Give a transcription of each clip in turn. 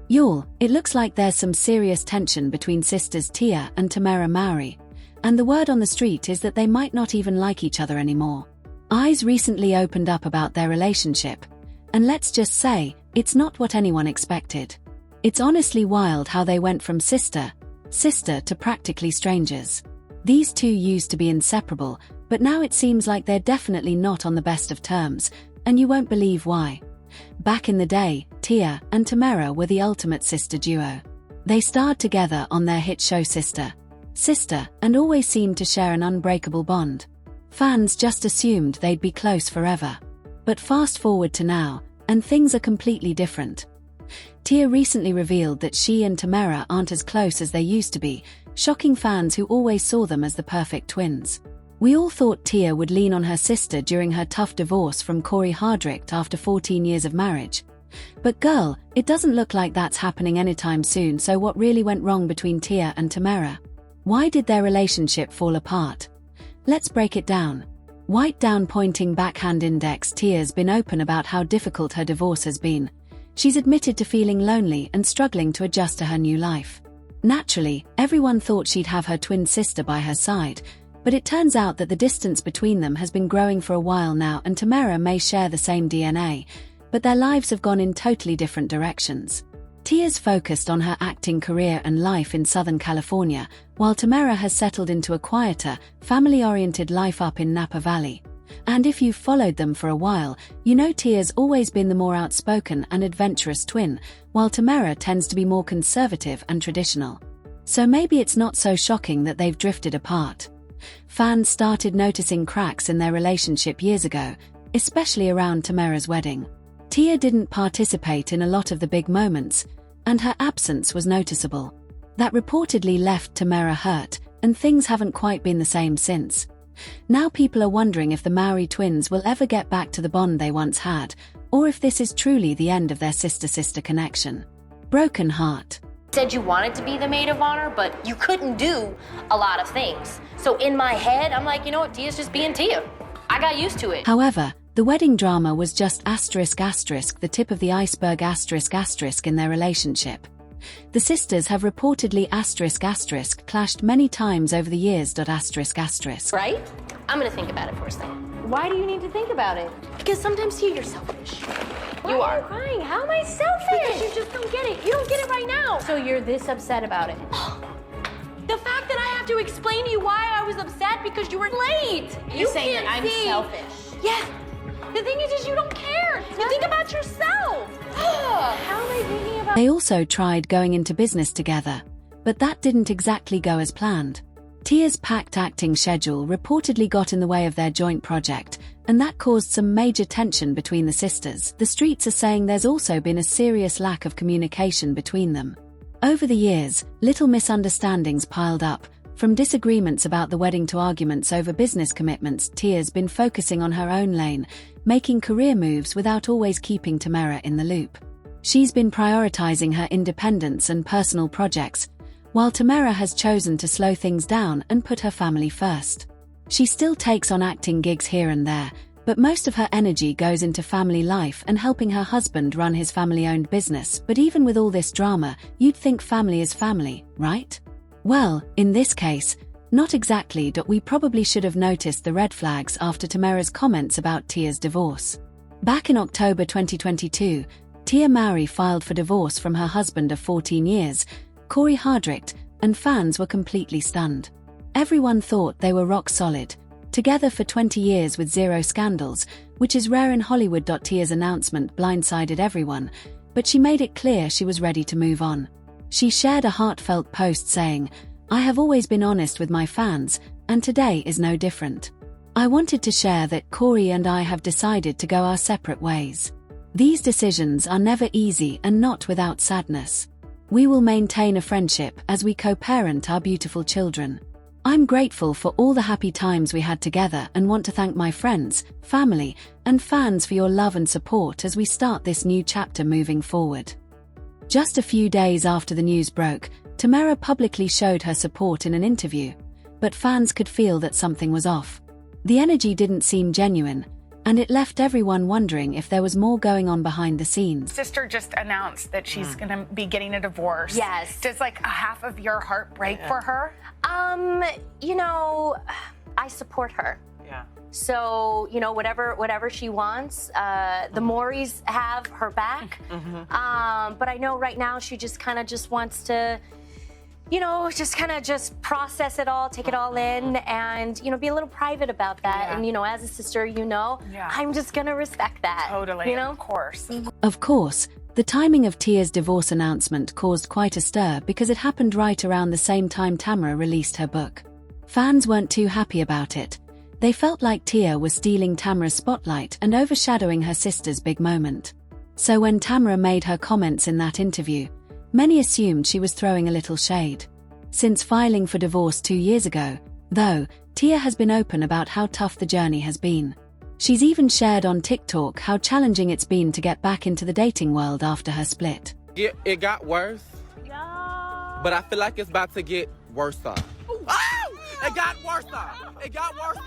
Y'all, it looks like there's some serious tension between sisters Tia and Tamera Mowry, and the word on the street is that they might not even like each other anymore. Eyes recently opened up about their relationship, and let's just say, it's not what anyone expected. It's honestly wild how they went from sister to practically strangers. These two used to be inseparable, but now it seems like they're definitely not on the best of terms, and you won't believe why. Back in the day, Tia and Tamera were the ultimate sister duo. They starred together on their hit show Sister, and always seemed to share an unbreakable bond. Fans just assumed they'd be close forever. But fast forward to now, and things are completely different. Tia recently revealed that she and Tamera aren't as close as they used to be, shocking fans who always saw them as the perfect twins. We all thought Tia would lean on her sister during her tough divorce from Corey Hardrict after 14 years of marriage. But girl, it doesn't look like that's happening anytime soon, so what really went wrong between Tia and Tamera? Why did their relationship fall apart? Let's break it down. White down pointing backhand index. Tia's been open about how difficult her divorce has been. She's admitted to feeling lonely and struggling to adjust to her new life. Naturally, everyone thought she'd have her twin sister by her side, but it turns out that the distance between them has been growing for a while now, and Tamera may share the same DNA, but their lives have gone in totally different directions. Tia's focused on her acting career and life in Southern California, while Tamera has settled into a quieter, family-oriented life up in Napa Valley. And if you've followed them for a while, you know Tia's always been the more outspoken and adventurous twin, while Tamera tends to be more conservative and traditional. So maybe it's not so shocking that they've drifted apart. Fans started noticing cracks in their relationship years ago, especially around Tamera's wedding. Tia didn't participate in a lot of the big moments, and her absence was noticeable. That reportedly left Tamera hurt, and things haven't quite been the same since. Now people are wondering if the Mowry twins will ever get back to the bond they once had, or if this is truly the end of their sister-sister connection. Broken heart. Said you wanted to be the maid of honor, but you couldn't do a lot of things. So in my head, I'm like, you know what, Tia's just being Tia. I got used to it. However, the wedding drama was just the tip of the iceberg in their relationship. The sisters have reportedly clashed many times over the years. Right? I'm gonna think about it for a second. Why do you need to think about it? Because sometimes you're selfish. Why are you crying? How am I selfish? Because you just don't get it. You don't get it right now. So you're this upset about it? The fact that I have to explain to you why I was upset because you were late. You're saying that I'm selfish. Yeah. The thing is you don't care. You think about yourself. How am I thinking about? They also tried going into business together, but that didn't exactly go as planned. Tia's packed acting schedule reportedly got in the way of their joint project, and that caused some major tension between the sisters. The streets are saying there's also been a serious lack of communication between them. Over the years, little misunderstandings piled up, from disagreements about the wedding to arguments over business commitments. Tia's been focusing on her own lane, making career moves without always keeping Tamera in the loop. She's been prioritizing her independence and personal projects, while Tamera has chosen to slow things down and put her family first. She still takes on acting gigs here and there, but most of her energy goes into family life and helping her husband run his family-owned business. But even with all this drama, you'd think family is family, right? Well, in this case, not exactly. We probably should have noticed the red flags after Tamera's comments about Tia's divorce. Back in October 2022, Tia Mowry filed for divorce from her husband of 14 years, Corey Hardrict, and fans were completely stunned. Everyone thought they were rock solid, together for 20 years with zero scandals, which is rare in Hollywood. Tia's announcement blindsided everyone, but she made it clear she was ready to move on. She shared a heartfelt post saying, "I have always been honest with my fans, and today is no different. I wanted to share that Corey and I have decided to go our separate ways. These decisions are never easy and not without sadness. We will maintain a friendship as we co-parent our beautiful children. I'm grateful for all the happy times we had together and want to thank my friends, family, and fans for your love and support as we start this new chapter moving forward." Just a few days after the news broke, Tamera publicly showed her support in an interview, but fans could feel that something was off. The energy didn't seem genuine, and it left everyone wondering if there was more going on behind the scenes. Sister just announced that she's gonna be getting a divorce. Yes. Does like a half of your heart break for her? You know, I support her. Yeah. So, you know, whatever she wants, the Mowrys have her back. But I know right now she just kind of just wants to, you know, just process it all, take it all in, and, you know, be a little private about that. Yeah. And, you know, as a sister, you know, I'm just gonna respect that. Totally, you know? of course. Of course, the timing of Tia's divorce announcement caused quite a stir because it happened right around the same time Tamera released her book. Fans weren't too happy about it. They felt like Tia was stealing Tamera's spotlight and overshadowing her sister's big moment. So when Tamera made her comments in that interview, many assumed she was throwing a little shade. Since filing for divorce 2 years ago, though, Tia has been open about how tough the journey has been. She's even shared on TikTok how challenging it's been to get back into the dating world after her split. It got worse, but I feel like it's about to get worse. It got worse. It got worse.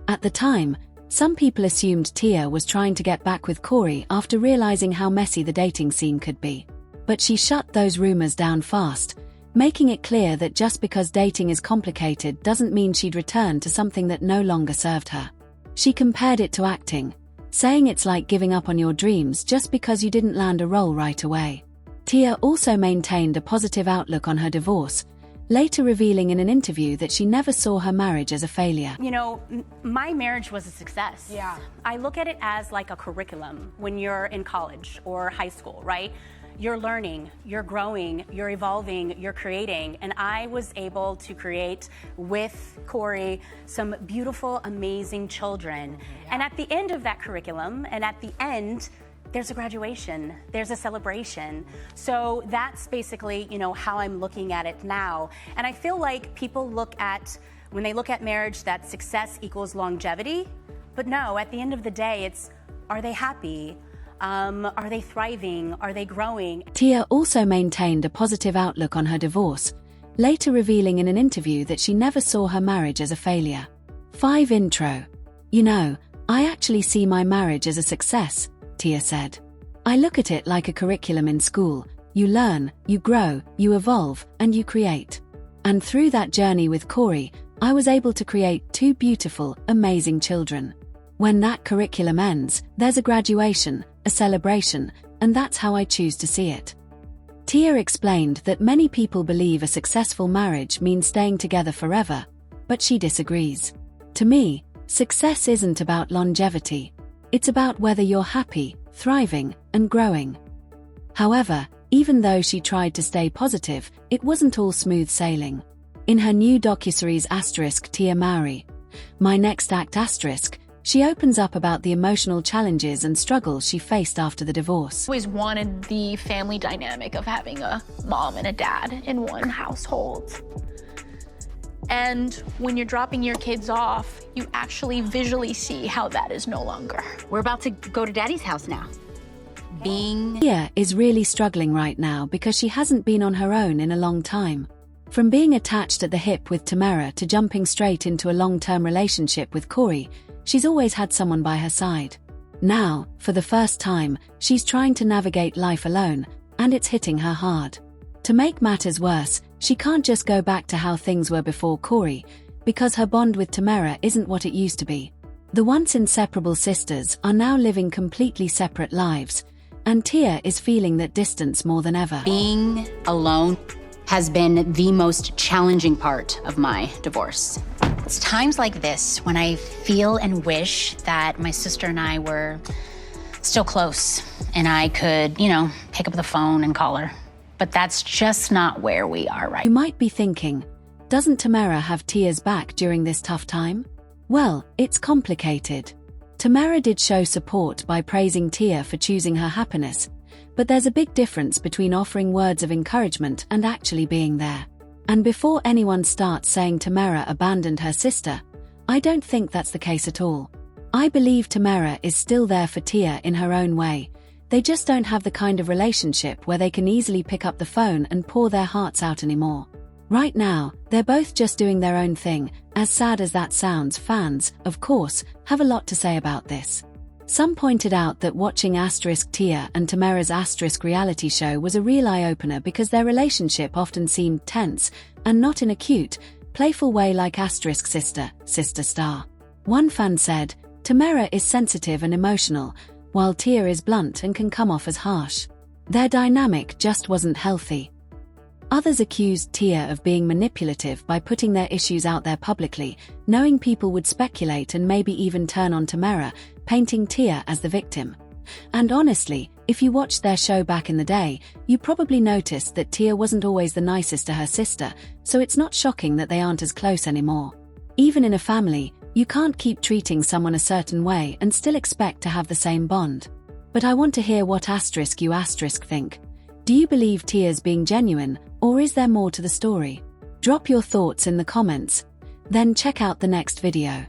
At the time, some people assumed Tia was trying to get back with Corey after realizing how messy the dating scene could be. But she shut those rumors down fast, making it clear that just because dating is complicated doesn't mean she'd return to something that no longer served her. She compared it to acting, saying it's like giving up on your dreams just because you didn't land a role right away. Tia also maintained a positive outlook on her divorce, later revealing in an interview that she never saw her marriage as a failure. You know, my marriage was a success. Yeah. I look at it as like a curriculum when you're in college or high school, right? You're learning, you're growing, you're evolving, you're creating. And I was able to create with Corey some beautiful, amazing children. And at the end of that curriculum, and at the end, there's a graduation, there's a celebration. So that's basically, you know, how I'm looking at it now. And I feel like people when they look at marriage, that success equals longevity. But no, at the end of the day, it's, are they happy? Are they thriving? Are they growing? Tia also maintained a positive outlook on her divorce, later revealing in an interview that she never saw her marriage as a failure. 5 intro. You know, I actually see my marriage as a success, Tia said. I look at it like a curriculum in school. You learn, you grow, you evolve, and you create. And through that journey with Corey, I was able to create 2 beautiful, amazing children. When that curriculum ends, there's a graduation, a celebration, and that's how I choose to see it. Tia explained that many people believe a successful marriage means staying together forever, but she disagrees. To me, success isn't about longevity. It's about whether you're happy, thriving, and growing. However, even though she tried to stay positive, it wasn't all smooth sailing. In her new docuseries Tia Mowry, My Next Act she opens up about the emotional challenges and struggles she faced after the divorce. Always wanted the family dynamic of having a mom and a dad in one household. And when you're dropping your kids off, you actually visually see how that is no longer. We're about to go to Daddy's house now. Tia is really struggling right now because she hasn't been on her own in a long time. From being attached at the hip with Tamera to jumping straight into a long-term relationship with Corey, she's always had someone by her side. Now, for the first time, she's trying to navigate life alone, and it's hitting her hard. To make matters worse, she can't just go back to how things were before Corey, because her bond with Tamera isn't what it used to be. The once inseparable sisters are now living completely separate lives, and Tia is feeling that distance more than ever. Being alone has been the most challenging part of my divorce. It's times like this when I feel and wish that my sister and I were still close and I could, you know, pick up the phone and call her. But that's just not where we are right now. You might be thinking, doesn't Tamera have Tia's back during this tough time? Well, it's complicated. Tamera did show support by praising Tia for choosing her happiness, but there's a big difference between offering words of encouragement and actually being there. And before anyone starts saying Tamera abandoned her sister, I don't think that's the case at all. I believe Tamera is still there for Tia in her own way. They just don't have the kind of relationship where they can easily pick up the phone and pour their hearts out anymore. Right now, they're both just doing their own thing. As sad as that sounds, fans, of course, have a lot to say about this. Some pointed out that watching Tia and Tamera's reality show was a real eye-opener because their relationship often seemed tense and not in a cute, playful way like sister star. One fan said, Tamera is sensitive and emotional, while Tia is blunt and can come off as harsh. Their dynamic just wasn't healthy. Others accused Tia of being manipulative by putting their issues out there publicly, knowing people would speculate and maybe even turn on Tamera, painting Tia as the victim. And honestly, if you watched their show back in the day, you probably noticed that Tia wasn't always the nicest to her sister, so it's not shocking that they aren't as close anymore. Even in a family, you can't keep treating someone a certain way and still expect to have the same bond. But I want to hear what you think. Do you believe Tia's being genuine, or is there more to the story? Drop your thoughts in the comments, then check out the next video.